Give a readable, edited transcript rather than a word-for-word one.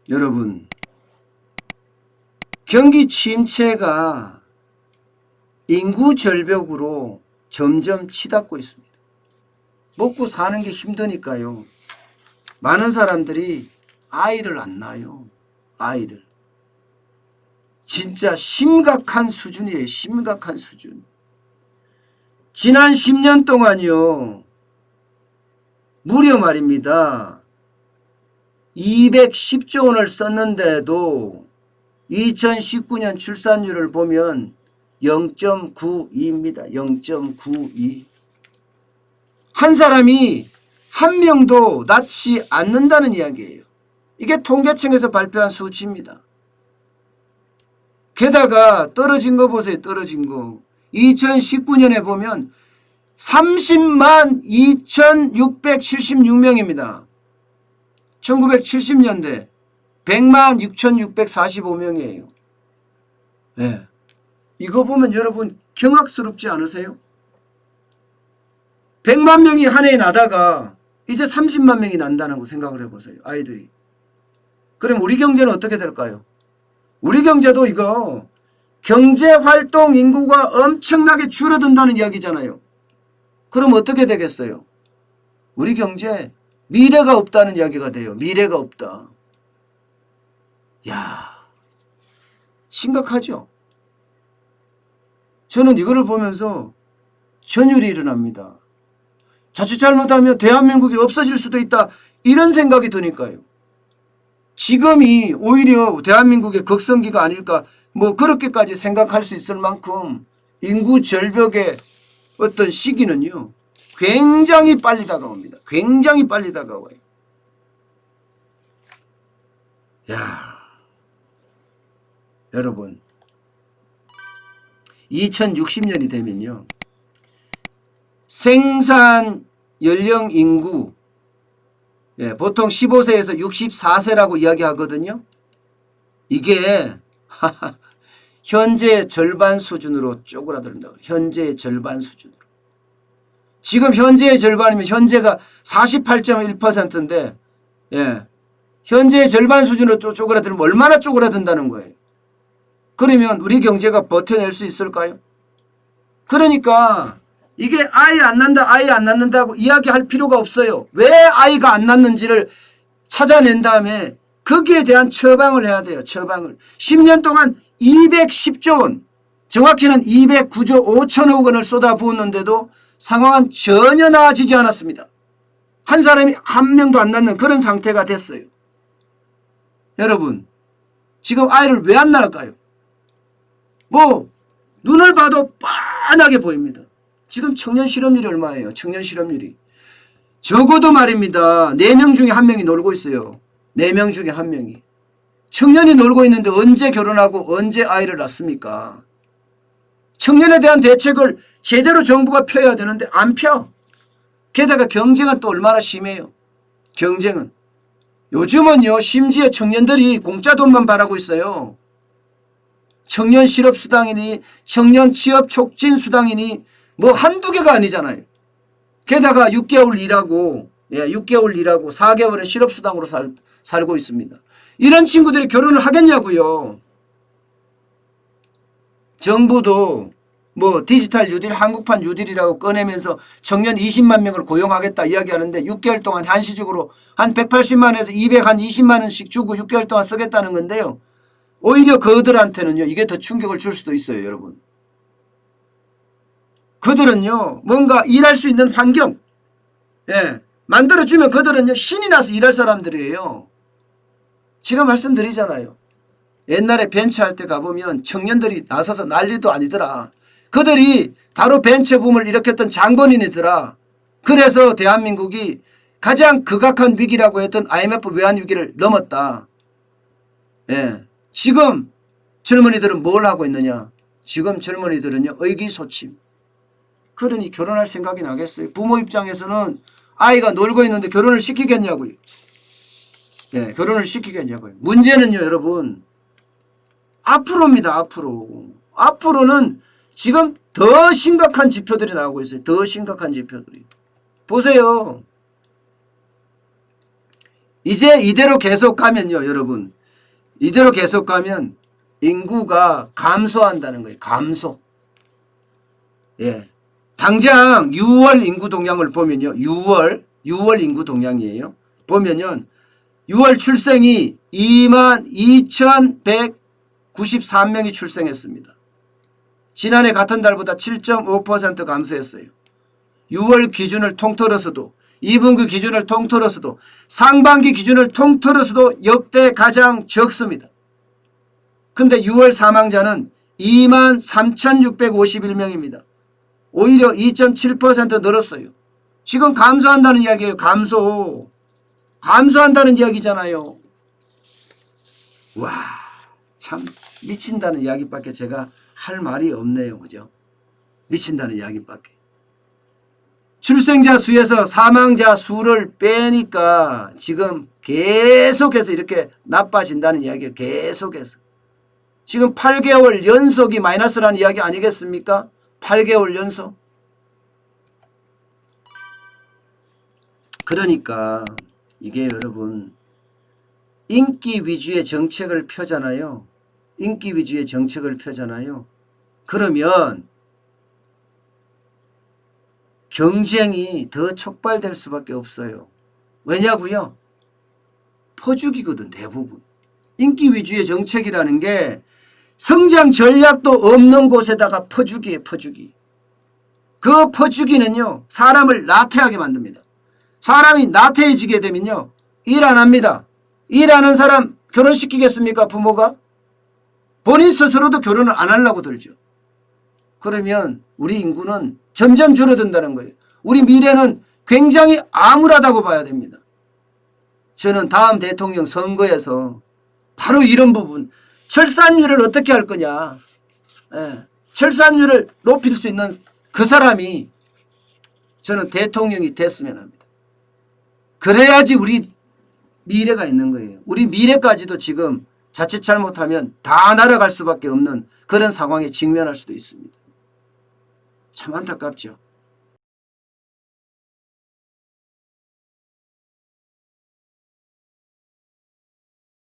여러분, 경기 침체가 인구 절벽으로 점점 치닫고 있습니다. 먹고 사는 게 힘드니까요. 많은 사람들이 아이를 안 낳아요. 아이를. 진짜 심각한 수준이에요. 심각한 수준. 지난 10년 동안요. 무려 말입니다. 210조 원을 썼는데도 2019년 출산율을 보면 0.92입니다. 0.92. 한 사람이 한 명도 낳지 않는다는 이야기예요. 이게 통계청에서 발표한 수치입니다. 게다가 떨어진 거 보세요. 떨어진 거. 2019년에 보면 30만 2,676명입니다. 1970년대 100만 6,645명이에요. 네. 이거 보면 여러분 경악스럽지 않으세요? 100만 명이 한 해에 나다가 이제 30만 명이 난다는 거 생각을 해보세요. 아이들이. 그럼 우리 경제는 어떻게 될까요? 우리 경제도 이거 경제활동 인구가 엄청나게 줄어든다는 이야기잖아요. 그럼 어떻게 되겠어요? 우리 경제 미래가 없다는 이야기가 돼요. 미래가 없다. 야, 심각하죠? 저는 이거를 보면서 전율이 일어납니다. 자칫 잘못하면 대한민국이 없어질 수도 있다. 이런 생각이 드니까요. 지금이 오히려 대한민국의 극성기가 아닐까 뭐 그렇게까지 생각할 수 있을 만큼 인구 절벽의 어떤 시기는요. 굉장히 빨리 다가옵니다. 굉장히 빨리 다가와요. 야, 여러분 2060년이 되면요. 생산 연령 인구 보통 15세에서 64세라고 이야기하거든요. 이게 현재의 절반 수준으로 쪼그라든다고. 현재의 절반 수준으로. 지금 현재의 절반이면 현재가 48.1%인데 현재의 절반 수준으로 쪼그라들면 얼마나 쪼그라든다는 거예요. 그러면 우리 경제가 버텨낼 수 있을까요? 그러니까 이게 아이 안 낳는다, 아이 안 낳는다고 이야기할 필요가 없어요. 왜 아이가 안 낳는지를 찾아낸 다음에 거기에 대한 처방을 해야 돼요. 처방을. 10년 동안 210조 원, 정확히는 209조 5천억 원을 쏟아부었는데도 상황은 전혀 나아지지 않았습니다. 한 사람이 한 명도 안 낳는 그런 상태가 됐어요. 여러분, 지금 아이를 왜 안 낳을까요? 뭐 눈을 봐도 빤하게 보입니다. 지금 청년 실업률이 얼마예요? 청년 실업률이. 적어도 말입니다. 4명 중에 1명이 놀고 있어요. 4명 중에 1명이. 청년이 놀고 있는데 언제 결혼하고 언제 아이를 낳습니까? 청년에 대한 대책을 제대로 정부가 펴야 되는데 안 펴. 게다가 경쟁은 또 얼마나 심해요. 경쟁은. 요즘은요. 심지어 청년들이 공짜 돈만 바라고 있어요. 청년 실업수당이니 청년 취업 촉진 수당이니 뭐 한두 개가 아니잖아요. 게다가 6개월 일하고 6개월 일하고 4개월은 실업수당으로 살고 있습니다. 이런 친구들이 결혼을 하겠냐고요. 정부도 뭐 디지털 뉴딜 한국판 뉴딜이라고 꺼내면서 청년 20만 명을 고용하겠다 이야기하는데 6개월 동안 한시적으로 한 180만 원에서 220만 원씩 주고 6개월 동안 쓰겠다는 건데요. 오히려 그들한테는요. 이게 더 충격을 줄 수도 있어요. 여러분. 그들은요. 뭔가 일할 수 있는 환경 만들어주면 그들은요. 신이 나서 일할 사람들이에요. 제가 말씀드리잖아요. 옛날에 벤처할 때 가보면 청년들이 나서서 난리도 아니더라. 그들이 바로 벤처붐을 일으켰던 장본인이더라. 그래서 대한민국이 가장 극악한 위기라고 했던 IMF 외환위기를 넘었다. 지금 젊은이들은 뭘 하고 있느냐. 지금 젊은이들은요. 의기소침. 그러니 결혼할 생각이 나겠어요. 부모 입장에서는 아이가 놀고 있는데 결혼을 시키겠냐고요. 결혼을 시키겠냐고요. 문제는요. 여러분. 앞으로입니다. 앞으로. 앞으로는 지금 더 심각한 지표들이 나오고 있어요. 더 심각한 지표들이. 보세요. 이제 이대로 계속 가면요. 여러분. 이대로 계속 가면 인구가 감소한다는 거예요. 감소. 예. 당장 6월 인구 동향을 보면요. 6월 인구 동향이에요. 보면요. 6월 출생이 22,193명이 출생했습니다. 지난해 같은 달보다 7.5% 감소했어요. 6월 기준을 통틀어서도 2분기 기준을 통틀어서도 상반기 기준을 통틀어서도 역대 가장 적습니다. 근데 6월 사망자는 23,651명입니다. 오히려 2.7% 늘었어요. 지금 감소한다는 이야기예요. 감소한다는 이야기잖아요. 와, 참 미친다는 이야기밖에 제가 할 말이 없네요. 그죠? 미친다는 이야기밖에. 출생자 수에서 사망자 수를 빼니까 지금 계속해서 이렇게 나빠진다는 이야기예요. 계속해서. 지금 8개월 연속이 마이너스라는 이야기 아니겠습니까? 8개월 연속. 그러니까 이게 여러분 인기 위주의 정책을 펴잖아요. 인기 위주의 정책을 펴잖아요. 그러면 경쟁이 더 촉발될 수밖에 없어요. 왜냐고요? 퍼주기거든 대부분. 인기 위주의 정책이라는 게 성장 전략도 없는 곳에다가 퍼주기에 퍼주기. 그 퍼주기는요. 사람을 나태하게 만듭니다. 사람이 나태해지게 되면요. 일 안 합니다. 일하는 사람 결혼시키겠습니까? 부모가? 본인 스스로도 결혼을 안 하려고 들죠. 그러면 우리 인구는 점점 줄어든다는 거예요. 우리 미래는 굉장히 암울하다고 봐야 됩니다. 저는 다음 대통령 선거에서 바로 이런 부분 출산율을 어떻게 할 거냐. 출산율을 높일 수 있는 그 사람이 저는 대통령이 됐으면 합니다. 그래야지 우리 미래가 있는 거예요. 우리 미래까지도 지금 자칫 잘못하면 다 날아갈 수밖에 없는 그런 상황에 직면할 수도 있습니다. 참 안타깝죠.